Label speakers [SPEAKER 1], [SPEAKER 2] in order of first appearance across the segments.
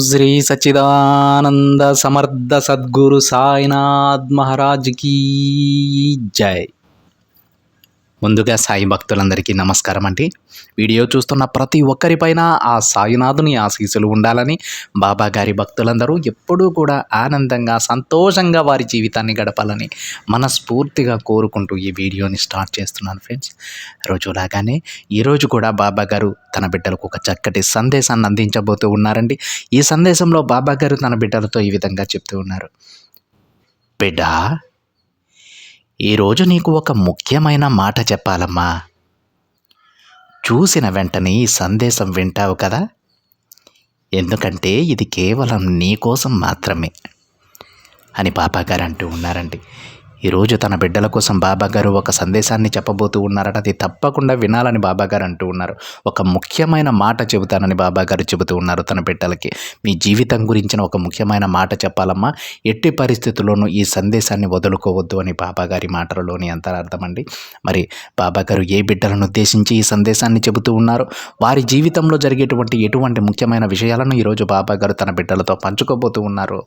[SPEAKER 1] శ్రీ సచ్చిదానంద సమర్థ సద్గురు సాయినాథ్ మహారాజ్ కీ జై. ముందుగా సాయి భక్తులందరికీ నమస్కారం అండి. వీడియో చూస్తున్న ప్రతి ఒక్కరిపైన ఆ సాయినాథుని ఆశీస్సులు ఉండాలని, బాబా గారి భక్తులందరూ ఎప్పుడూ కూడా ఆనందంగా సంతోషంగా వారి జీవితాన్ని గడపాలని మనస్ఫూర్తిగా కోరుకుంటూ ఈ వీడియోని స్టార్ట్ చేస్తున్నాను ఫ్రెండ్స్. రోజులాగానే ఈరోజు కూడా బాబా గారు తన బిడ్డలకు ఒక చక్కటి సందేశాన్ని అందించబోతూ ఉన్నారండి. ఈ సందేశంలో బాబా గారు తన బిడ్డలతో ఈ విధంగా చెప్తూ ఉన్నారు. బిడ్డ, ఈరోజు నీకు ఒక ముఖ్యమైన మాట చెప్పాలమ్మా. చూసిన వెంటనే ఈ సందేశం వింటావు కదా, ఎందుకంటే ఇది కేవలం నీ కోసం మాత్రమే అని బాబాగారు అంటూ ఉన్నారండి. ఈరోజు తన బిడ్డల కోసం బాబాగారు ఒక సందేశాన్ని చెప్పబోతూ ఉన్నారట. అది తప్పకుండా వినాలని బాబాగారు అంటూ ఉన్నారు. ఒక ముఖ్యమైన మాట చెబుతానని బాబాగారు చెబుతూ ఉన్నారు తన బిడ్డలకి. మీ జీవితం గురించిన ఒక ముఖ్యమైన మాట చెప్పాలమ్మా, ఎట్టి పరిస్థితుల్లోనూ ఈ సందేశాన్ని వదులుకోవద్దు అని బాబాగారి మాటలలోని అంతరార్థం అండి. మరి బాబాగారు ఏ బిడ్డలను ఉద్దేశించి ఈ సందేశాన్ని చెబుతూ ఉన్నారో, వారి జీవితంలో జరిగేటువంటి ఎటువంటి ముఖ్యమైన విషయాలను ఈరోజు బాబాగారు తన బిడ్డలతో పంచుకోబోతూ ఉన్నారు.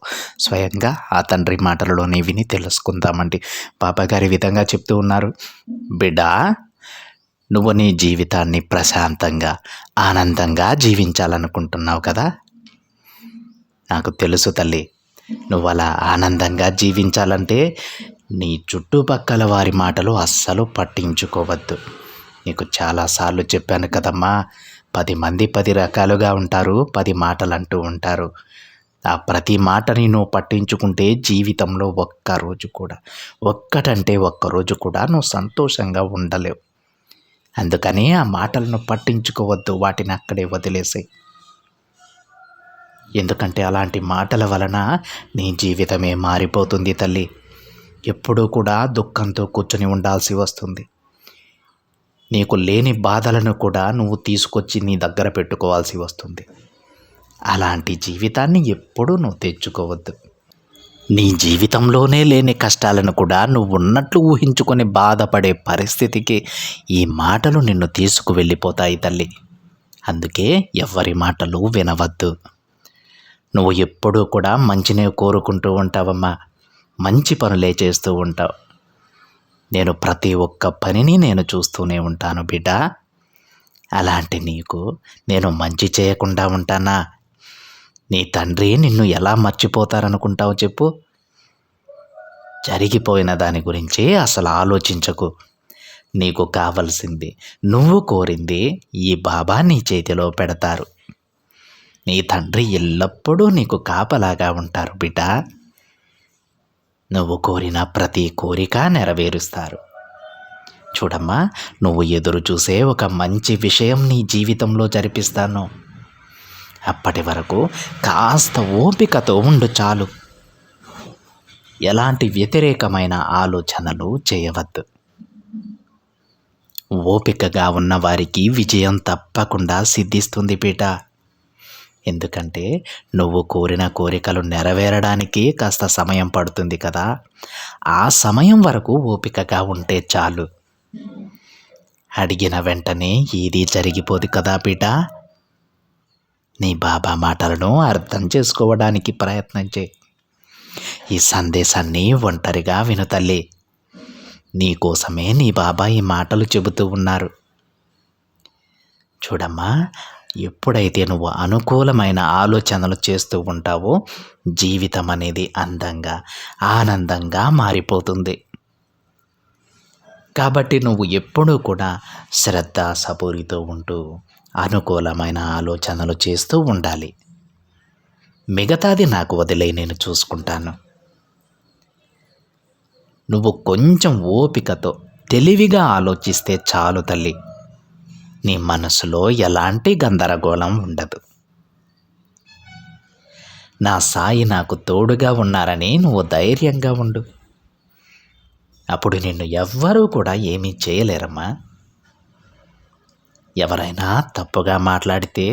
[SPEAKER 1] స్వయంగా ఆ తండ్రి మాటలలోని విని తెలుసుకుందామండి. బాబాగారి విధంగా చెప్తూ ఉన్నారు. బిడ్డా, నువ్వు నీ జీవితాన్ని ప్రశాంతంగా ఆనందంగా జీవించాలనుకుంటున్నావు కదా. నాకు తెలుసు తల్లి, నువ్వు అలా ఆనందంగా జీవించాలంటే నీ చుట్టుపక్కల వారి మాటలు అస్సలు పట్టించుకోవద్దు. నీకు చాలాసార్లు చెప్పాను కదమ్మా, 10 మంది 10 రకాలుగా ఉంటారు, 10 మాటలు అంటూ ఉంటారు. ఆ ప్రతి మాటని నువ్వు పట్టించుకుంటే జీవితంలో ఒక్కరోజు కూడా నువ్వు సంతోషంగా ఉండలేవు. అందుకని ఆ మాటలను పట్టించుకోవద్దు, వాటిని అక్కడే వదిలేసాయి. ఎందుకంటే అలాంటి మాటల వలన నీ జీవితమే మారిపోతుంది తల్లి. ఎప్పుడూ కూడా దుఃఖంతో కూర్చొని ఉండాల్సి వస్తుంది. నీకు లేని బాధలను కూడా నువ్వు తీసుకొచ్చి నీ దగ్గర పెట్టుకోవాల్సి వస్తుంది. అలాంటి జీవితాన్ని ఎప్పుడూ నువ్వు తెచ్చుకోవద్దు. నీ జీవితంలోనే లేని కష్టాలను కూడా నువ్వు ఉన్నట్లు ఊహించుకొని బాధపడే పరిస్థితికి ఈ మాటలు నిన్ను తీసుకువెళ్ళిపోతాయి తల్లి. అందుకే ఎవరి మాటలు వినవద్దు. నువ్వు ఎప్పుడూ కూడా మంచినే కోరుకుంటూ ఉంటావమ్మా, మంచి పనులే చేస్తూ ఉంటావు. నేను ప్రతి ఒక్క పనిని నేను చూస్తూనే ఉంటాను బిడ్డ. అలాంటి నీకు నేను మంచి చేయకుండా ఉంటానా? నీ తండ్రి నిన్ను ఎలా మర్చిపోతారనుకుంటావు చెప్పు. జరిగిపోయిన దాని గురించి అసలు ఆలోచించకు. నీకు కావలసింది, నువ్వు కోరింది ఈ బాబా నీ చేతిలో పెడతారు. నీ తండ్రి ఎల్లప్పుడూ నీకు కాపలాగా ఉంటారు బిడ్డ. నువ్వు కోరిన ప్రతి కోరిక నెరవేరుస్తారు. చూడమ్మా, నువ్వు ఎదురు చూసే ఒక మంచి విషయం నీ జీవితంలో జరిపిస్తాను. అప్పటి వరకు కాస్త ఓపికతో ఉండు చాలు. ఎలాంటి వ్యతిరేకమైన ఆలోచనలు చేయవద్దు. ఓపికగా ఉన్న వారికి విజయం తప్పకుండా సిద్ధిస్తుంది బిడ్డ. ఎందుకంటే నువ్వు కోరిన కోరికలు నెరవేరడానికి కాస్త సమయం పడుతుంది కదా. ఆ సమయం వరకు ఓపికగా ఉంటే చాలు. అడిగిన వెంటనే ఏదీ జరిగిపోదు కదా బిడ్డ. నీ బాబా మాటలను అర్థం చేసుకోవడానికి ప్రయత్నం చేయి. ఈ సందేశాన్ని ఒంటరిగా విను తల్లి. నీకోసమే నీ బాబా ఈ మాటలు చెబుతూ ఉన్నారు. చూడమ్మా, ఎప్పుడైతే నువ్వు అనుకూలమైన ఆలోచనలు చేస్తూ ఉంటావో జీవితం అనేది అందంగా ఆనందంగా మారిపోతుంది. కాబట్టి నువ్వు ఎప్పుడూ కూడా శ్రద్ధ సబూరితో ఉంటూ అనుకూలమైన ఆలోచనలు చేస్తూ ఉండాలి. మిగతాది నాకు వదిలే, నేను చూసుకుంటాను. నువ్వు కొంచెం ఓపికతో తెలివిగా ఆలోచిస్తే చాలు తల్లి. నీ మనసులో ఎలాంటి గందరగోళం ఉండదు. నా సాయి నాకు తోడుగా ఉన్నారని నువ్వు ధైర్యంగా ఉండు. అప్పుడు నిన్ను ఎవ్వరూ కూడా ఏమీ చేయలేరమ్మా. ఎవరైనా తప్పుగా మాట్లాడితే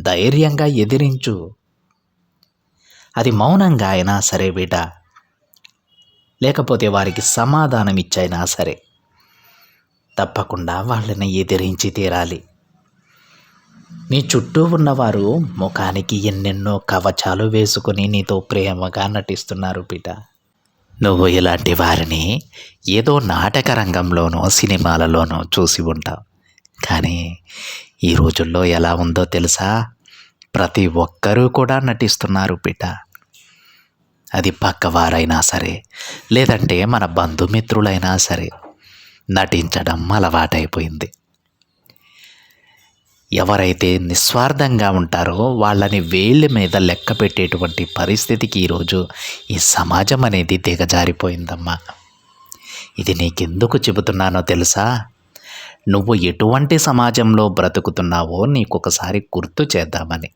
[SPEAKER 1] ధైర్యంగా ఎదిరించు. అది మౌనంగా అయినా సరే బిడ్డ, లేకపోతే వారికి సమాధానం ఇచ్చైనా సరే తప్పకుండా వాళ్ళని ఎదిరించి తీరాలి. నీ చుట్టూ ఉన్నవారు ముఖానికి ఎన్నెన్నో కవచాలు వేసుకుని నీతో ప్రేమగా నటిస్తున్నారు బిడ్డ. నువ్వు ఇలాంటి వారిని ఏదో నాటక రంగంలోనో సినిమాలలోనో చూసి ఉంటావు. కానీ ఈ రోజుల్లో ఎలా ఉందో తెలుసా? ప్రతి ఒక్కరూ కూడా నటిస్తున్నారు బిడ్డ. అది పక్కవారైనా సరే, లేదంటే మన బంధుమిత్రులైనా సరే, నటించడం అలవాటైపోయింది. ఎవరైతే నిస్వార్థంగా ఉంటారో వాళ్ళని వేళ్ళ మీద లెక్క పెట్టేటువంటి పరిస్థితికి ఈరోజు ఈ సమాజం అనేది దిగజారిపోయిందమ్మా. ఇది నీకెందుకు చెబుతున్నానో తెలుసా? నువ్వు ఎటువంటి సమాజంలో బ్రతుకుతున్నావో నీకొకసారి గుర్తు చేద్దామని.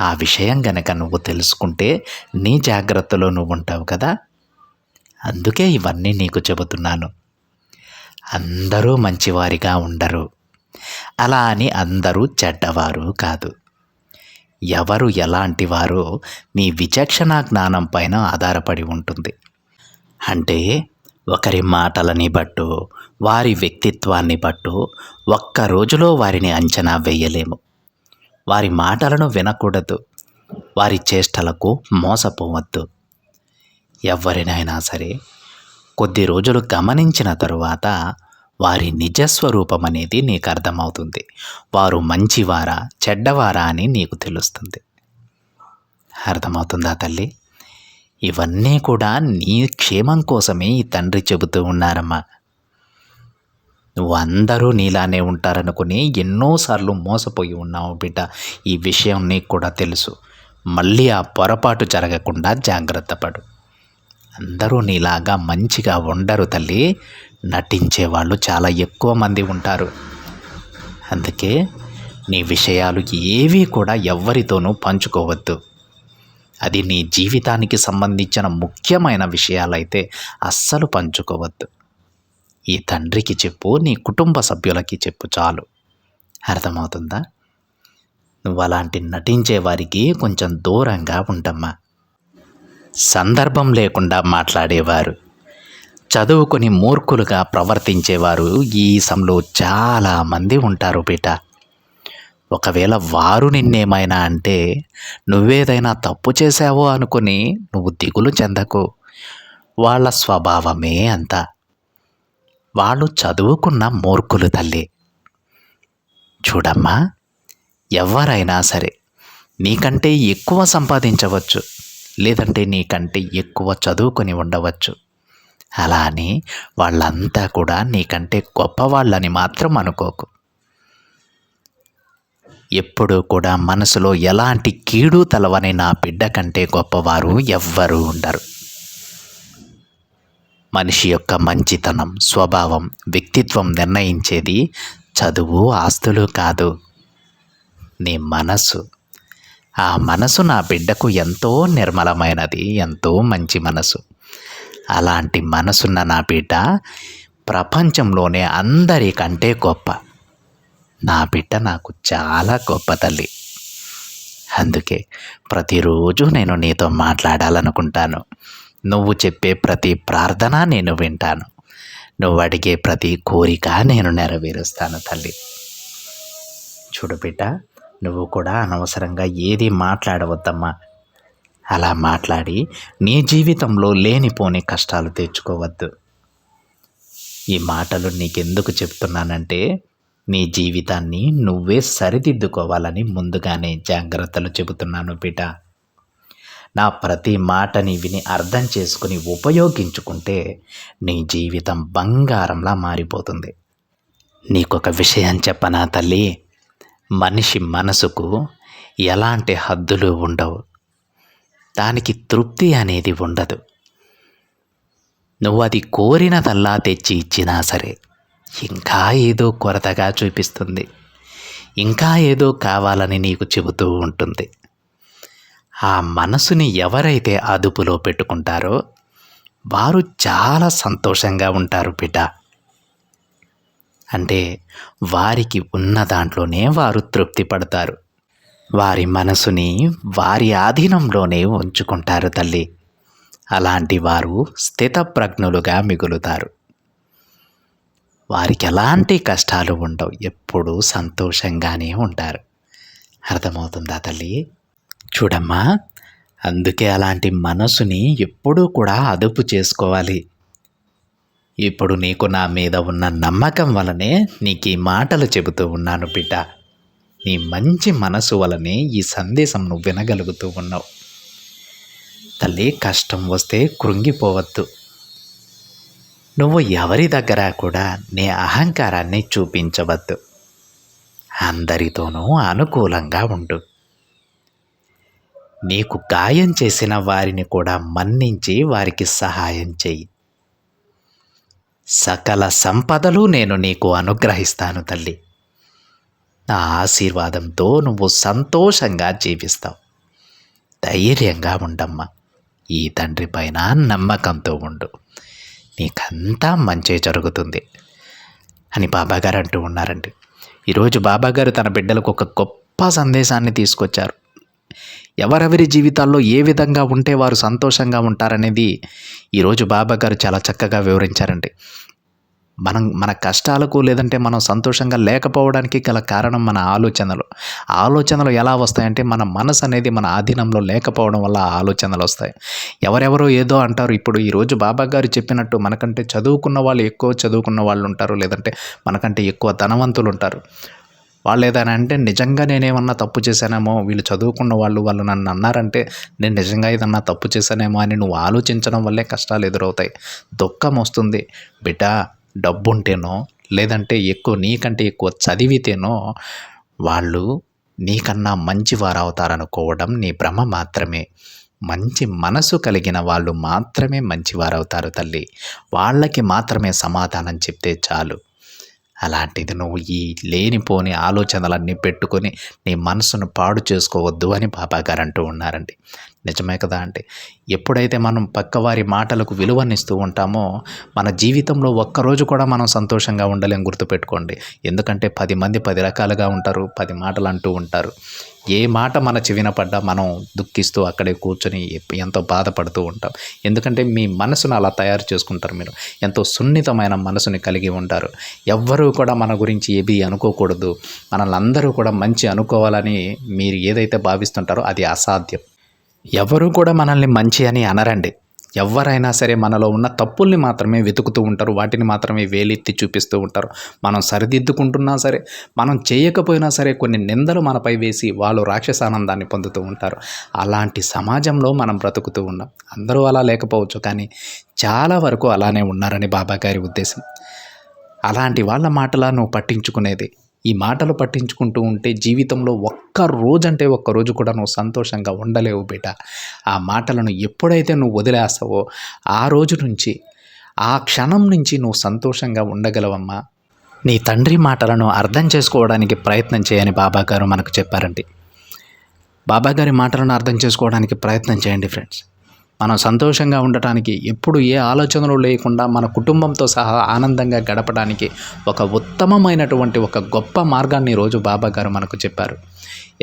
[SPEAKER 1] ఆ విషయం గనక నువ్వు తెలుసుకుంటే నీ జాగ్రత్తలో నువ్వు ఉంటావు కదా. అందుకే ఇవన్నీ నీకు చెబుతున్నాను. అందరూ మంచివారిగా ఉండరు, అలా అని అందరూ చెడ్డవారు కాదు. ఎవరు ఎలాంటి వారో మీ విచక్షణ జ్ఞానం పైన ఆధారపడి ఉంటుంది. అంటే ఒకరి మాటలని బట్టు, వారి వ్యక్తిత్వాన్ని బట్టు ఒక్క రోజులో వారిని అంచనా వేయలేము. వారి మాటలను వినకూడదు, వారి చేష్టలకు మోసపోవద్దు. ఎవరినైనా సరే కొద్ది రోజులు గమనించిన తరువాత వారి నిజస్వరూపం అనేది నీకు అర్థమవుతుంది. వారు మంచివారా చెడ్డవారా అని నీకు తెలుస్తుంది. అర్థమవుతుందా తల్లి? ఇవన్నీ కూడా నీ క్షేమం కోసమే ఈ తండ్రి చెబుతూ ఉన్నారమ్మా. నువ్వు అందరూ నీలానే ఉంటారనుకుని ఎన్నోసార్లు మోసపోయి ఉన్నావు బిడ్డ. ఈ విషయం నీకు కూడా తెలుసు. మళ్ళీ ఆ పొరపాటు జరగకుండా జాగ్రత్త పడు. అందరూ నీలాగా మంచిగా ఉండరు తల్లి. నటించే వాళ్ళు చాలా ఎక్కువ మంది ఉంటారు. అందుకే నీ విషయాలు ఏవీ కూడా ఎవ్వరితోనూ పంచుకోవద్దు. అది నీ జీవితానికి సంబంధించిన ముఖ్యమైన విషయాలైతే అస్సలు పంచుకోవద్దు. ఈ తండ్రికి చెప్పు, నీ కుటుంబ సభ్యులకి చెప్పు చాలు. అర్థమవుతుందా? నువ్వు అలాంటి నటించే వారికి కొంచెం దూరంగా ఉండమ్మా. సందర్భం లేకుండా మాట్లాడేవారు, చదువుకొని మూర్ఖులుగా ప్రవర్తించేవారు ఈ సమయంలో చాలామంది ఉంటారు బిడ్డ. ఒకవేళ వారు నిన్నేమైనా అంటే నువ్వేదైనా తప్పు చేశావో అనుకుని నువ్వు దిగులు చెందకు. వాళ్ళ స్వభావమే అంతా. వాళ్ళు చదువుకున్న మూర్ఖులు తల్లి. చూడమ్మా, ఎవరైనా సరే నీకంటే ఎక్కువ సంపాదించవచ్చు, లేదంటే నీకంటే ఎక్కువ చదువుకొని ఉండవచ్చు. అలా అని వాళ్ళంతా కూడా నీకంటే గొప్పవాళ్ళని మాత్రం అనుకోకు. ఎప్పుడూ కూడా మనసులో ఎలాంటి కీడు తలవని నా బిడ్డ కంటే గొప్పవారు ఎవ్వరూ ఉండరు. మనిషి యొక్క మంచితనం, స్వభావం, వ్యక్తిత్వం నిర్ణయించేది చదువు, ఆస్తులు కాదు, నీ మనసు. ఆ మనసు నా బిడ్డకు ఎంతో నిర్మలమైనది, ఎంతో మంచి మనసు. అలాంటి మనసున్న నా బిడ్డ ప్రపంచంలోనే అందరికంటే గొప్ప. నా బిడ్డ నాకు చాలా గొప్ప తల్లి. అందుకే ప్రతిరోజు నేను నీతో మాట్లాడాలనుకుంటాను. నువ్వు చెప్పే ప్రతి ప్రార్థన నేను వింటాను. నువ్వు అడిగే ప్రతి కోరిక నేను నెరవేరుస్తాను తల్లి. చూడు బిడ్డ, నువ్వు కూడా అనవసరంగా ఏది మాట్లాడవద్దమ్మా. అలా మాట్లాడి నీ జీవితంలో లేనిపోని కష్టాలు తెచ్చుకోవద్దు. ఈ మాటలు నీకెందుకు చెప్తున్నానంటే నీ జీవితాన్ని నువ్వే సరిదిద్దుకోవాలని ముందుగానే జాగ్రత్తలు చెబుతున్నాను బిడ్డ. నా ప్రతి మాటని విని అర్థం చేసుకుని ఉపయోగించుకుంటే నీ జీవితం బంగారంలా మారిపోతుంది. నీకొక విషయం చెప్పనా తల్లి? మనిషి మనసుకు ఎలాంటి హద్దులు ఉండవు. దానికి తృప్తి అనేది ఉండదు. నువ్వు అది కోరినదల్లా తెచ్చి ఇచ్చినా సరే ఇంకా ఏదో కొరతగా చూపిస్తుంది. ఇంకా ఏదో కావాలని నీకు చెబుతూ ఉంటుంది. ఆ మనసుని ఎవరైతే అదుపులో పెట్టుకుంటారో వారు చాలా సంతోషంగా ఉంటారు బిడ్డ. అంటే వారికి ఉన్న దాంట్లోనే వారు తృప్తి పడతారు. వారి మనసుని వారి ఆధీనంలోనే ఉంచుకుంటారు తల్లి. అలాంటి వారు స్థితప్రజ్ఞులుగా మిగులుతారు. వారికి ఎలాంటి కష్టాలు ఉండవు. ఎప్పుడూ సంతోషంగానే ఉంటారు. అర్థమవుతుందా తల్లి? చూడమ్మా, అందుకే అలాంటి మనసుని ఎప్పుడూ కూడా అదుపు చేసుకోవాలి. ఇప్పుడు నీకు నా మీద ఉన్న నమ్మకం వలనే నీకు ఈ మాటలు చెబుతూ ఉన్నాను బిడ్డ. నీ మంచి మనసు వలనే ఈ సందేశం నువ్వు వినగలుగుతూ ఉన్నావు. తల్లి, కష్టం వస్తే కృంగిపోవద్దు. నువ్వు ఎవరి దగ్గర కూడా నీ అహంకారాన్ని చూపించవద్దు. అందరితోనూ అనుకూలంగా ఉండు. నీకు గాయం చేసిన వారిని కూడా మన్నించి వారికి సహాయం చెయ్యి. సకల సంపదలు నేను నీకు అనుగ్రహిస్తాను తల్లి. నా ఆశీర్వాదంతో నువ్వు సంతోషంగా జీవిస్తావు. ధైర్యంగా ఉండమ్మా. ఈ తండ్రి పైన నమ్మకంతో ఉండు. నీకంతా మంచే జరుగుతుంది అని బాబాగారు అంటూ ఉన్నారండి. ఈరోజు బాబాగారు తన బిడ్డలకు ఒక గొప్ప సందేశాన్ని తీసుకొచ్చారు. ఎవరెవరి జీవితాల్లో ఏ విధంగా ఉంటే వారు సంతోషంగా ఉంటారనేది ఈరోజు బాబాగారు చాలా చక్కగా వివరించారండి. మన కష్టాలకు లేదంటే మనం సంతోషంగా లేకపోవడానికి గల కారణం మన ఆలోచనలు ఎలా వస్తాయంటే మన మనసు అనేది మన ఆధీనంలో లేకపోవడం వల్ల ఆలోచనలు వస్తాయి. ఎవరెవరో ఏదో అంటారు. ఇప్పుడు ఈరోజు బాబా గారు చెప్పినట్టు మనకంటే చదువుకున్న వాళ్ళు ఎక్కువ చదువుకున్న వాళ్ళు ఉంటారు, లేదంటే మనకంటే ఎక్కువ ధనవంతులు ఉంటారు. వాళ్ళు ఏదైనా అంటే నిజంగా నేనేమన్నా తప్పు చేశానేమో, వీళ్ళు చదువుకున్న వాళ్ళు నన్ను అన్నారంటే నేను నిజంగా ఏదన్నా తప్పు చేశానేమో అని నువ్వు ఆలోచించడం వల్లే కష్టాలు ఎదురవుతాయి. దుఃఖం వస్తుంది. బిడ్డ, డబ్బుంటేనో లేదంటే నీకంటే ఎక్కువ చదివితేనో వాళ్ళు నీకన్నా మంచివారు అవుతారనుకోవడం నీ భ్రమ మాత్రమే. మంచి మనసు కలిగిన వాళ్ళు మాత్రమే మంచివారవుతారు తల్లి. వాళ్ళకి మాత్రమే సమాధానం చెప్తే చాలు. అలాంటిది నువ్వు ఈ లేనిపోని ఆలోచనలన్నీ పెట్టుకొని నీ మనసును పాడు చేసుకోవద్దు అని బాబాగారు అంటూ ఉన్నారండి. నిజమే కదా అండి. ఎప్పుడైతే మనం పక్కవారి మాటలకు విలువనిస్తూ ఉంటామో మన జీవితంలో ఒక్కరోజు కూడా మనం సంతోషంగా ఉండలేం, గుర్తుపెట్టుకోండి. ఎందుకంటే 10 మంది 10 రకాలుగా ఉంటారు, 10 మాటలు అంటూ ఉంటారు. ఏ మాట మన చెవిన పడ్డా మనం దుఃఖిస్తూ అక్కడే కూర్చొని ఎంతో బాధపడుతూ ఉంటాం. ఎందుకంటే మీ మనసును అలా తయారు చేసుకుంటారు. మీరు ఎంతో సున్నితమైన మనసుని కలిగి ఉంటారు. ఎవ్వరూ కూడా మన గురించి ఏది అనుకోకూడదు, మనల్ని అందరూ కూడా మంచి అనుకోవాలని మీరు ఏదైతే భావిస్తుంటారో అది అసాధ్యం. ఎవరు కూడా మనల్ని మంచి అని అనరండి. ఎవరైనా సరే మనలో ఉన్న తప్పుల్ని మాత్రమే వెతుకుతూ ఉంటారు, వాటిని మాత్రమే వేలెత్తి చూపిస్తూ ఉంటారు. మనం సరిదిద్దుకుంటున్నా సరే, మనం చేయకపోయినా సరే కొన్ని నిందలు మనపై వేసి వాళ్ళు రాక్షసానందాన్ని పొందుతూ ఉంటారు. అలాంటి సమాజంలో మనం బ్రతుకుతూ ఉన్నాం. అందరూ అలా లేకపోవచ్చు, కానీ చాలా వరకు అలానే ఉన్నారని బాబాగారి ఉద్దేశం. అలాంటి వాళ్ళ మాటలా నువ్వు పట్టించుకునేది? ఈ మాటలు పట్టించుకుంటూ ఉంటే జీవితంలో ఒక్క రోజు కూడా నువ్వు సంతోషంగా ఉండలేవు బిడ్డ. ఆ మాటలను ఎప్పుడైతే నువ్వు వదిలేస్తావో ఆ రోజు నుంచి, ఆ క్షణం నుంచి నువ్వు సంతోషంగా ఉండగలవమ్మా. నీ తండ్రి మాటలను అర్థం చేసుకోవడానికి ప్రయత్నం చేయని బాబాగారు మనకు చెప్పారండి. బాబాగారి మాటలను అర్థం చేసుకోవడానికి ప్రయత్నం చేయండి ఫ్రెండ్స్. మనం సంతోషంగా ఉండటానికి, ఎప్పుడు ఏ ఆలోచనలు లేకుండా మన కుటుంబంతో సహా ఆనందంగా గడపడానికి ఒక ఉత్తమమైనటువంటి ఒక గొప్ప మార్గాన్ని ఈరోజు బాబాగారు మనకు చెప్పారు.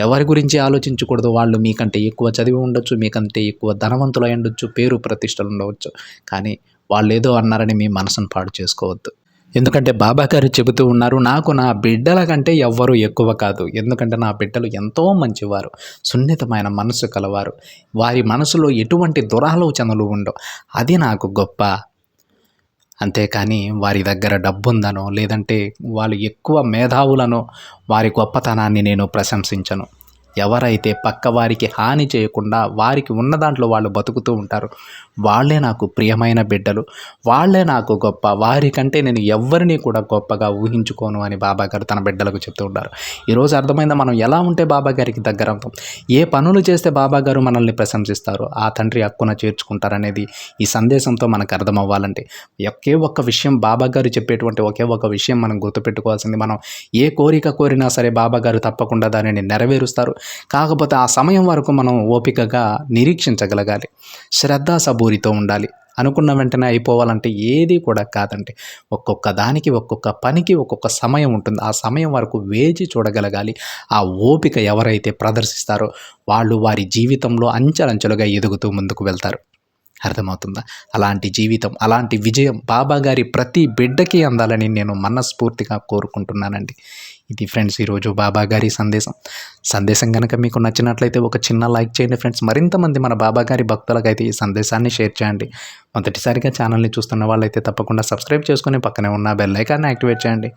[SPEAKER 1] ఎవరి గురించి ఆలోచించకూడదు. వాళ్ళు మీకంటే ఎక్కువ చదివి ఉండొచ్చు, మీకంటే ఎక్కువ ధనవంతులు అయి ఉండొచ్చు, పేరు ప్రతిష్టలు ఉండవచ్చు, కానీ వాళ్ళు ఏదో అన్నారని మీ మనసును పాడు చేసుకోవద్దు. ఎందుకంటే బాబాగారు చెబుతూ ఉన్నారు, నాకు నా బిడ్డల కంటే ఎవ్వరూ ఎక్కువ కాదు. ఎందుకంటే నా బిడ్డలు ఎంతో మంచివారు, సున్నితమైన మనసు కలవారు, వారి మనసులో ఎటువంటి దురాలోచనలు ఉండవు. అది నాకు గొప్ప. అంతేకాని వారి దగ్గర డబ్బుందనో లేదంటే వాళ్ళు ఎక్కువ మేధావులనో వారి గొప్పతనాన్ని నేను ప్రశంసించను. ఎవరైతే పక్కవారికి హాని చేయకుండా వారికి ఉన్న దాంట్లో వాళ్ళు బతుకుతూ ఉంటారో వాళ్ళే నాకు ప్రియమైన బిడ్డలు, వాళ్ళే నాకు గొప్ప. వారికంటే నేను ఎవ్వరిని కూడా గొప్పగా ఊహించుకోను అని బాబాగారు తన బిడ్డలకు చెప్తూ ఉంటారు. ఈరోజు అర్థమైందా మనం ఎలా ఉంటే బాబాగారికి దగ్గర అవుతాం, ఏ పనులు చేస్తే బాబాగారు మనల్ని ప్రశంసిస్తారో ఆ తండ్రి హక్కున చేర్చుకుంటారనేది ఈ సందేశంతో మనకు అర్థమవ్వాలంటే ఒకే ఒక్క విషయం, బాబాగారు చెప్పేటువంటి ఒకే ఒక విషయం మనం గుర్తుపెట్టుకోవాల్సింది, మనం ఏ కోరిక కోరినా సరే బాబాగారు తప్పకుండా దానిని నెరవేరుస్తారు. కాకపోతే ఆ సమయం వరకు మనం ఓపికగా నిరీక్షించగలగాలి, శ్రద్ధాసబూరితో ఉండాలి. అనుకున్న వెంటనే అయిపోవాలంటే ఏది కూడా కాదండి. ఒక్కొక్క దానికి ఒక్కొక్క పనికి ఒక్కొక్క సమయం ఉంటుంది. ఆ సమయం వరకు వేచి చూడగలగాలి. ఆ ఓపిక ఎవరైతే ప్రదర్శిస్తారో వాళ్ళు వారి జీవితంలో అంచెలంచెలుగా ఎదుగుతూ ముందుకు వెళ్తారు. అర్థమవుతుందా? అలాంటి జీవితం, అలాంటి విజయం బాబా గారి ప్రతి బిడ్డకి అందాలని నేను మనస్ఫూర్తిగా కోరుకుంటున్నానండి. ఇది ఫ్రెండ్స్ ఈరోజు బాబా గారి సందేశం కనుక మీకు నచ్చినట్లయితే ఒక చిన్న లైక్ చేయండి ఫ్రెండ్స్. మరింతమంది మన బాబా గారి భక్తులకైతే ఈ సందేశాన్ని షేర్ చేయండి. మొదటిసారిగా ఛానల్ని చూస్తున్న వాళ్ళైతే తప్పకుండా సబ్స్క్రైబ్ చేసుకొని పక్కనే ఉన్న బెల్ ఐకాన్ని యాక్టివేట్ చేయండి.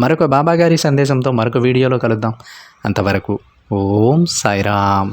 [SPEAKER 1] మరొక బాబా గారి సందేశంతో మరొక వీడియోలో కలుద్దాం. అంతవరకు ఓం సాయిరామ్.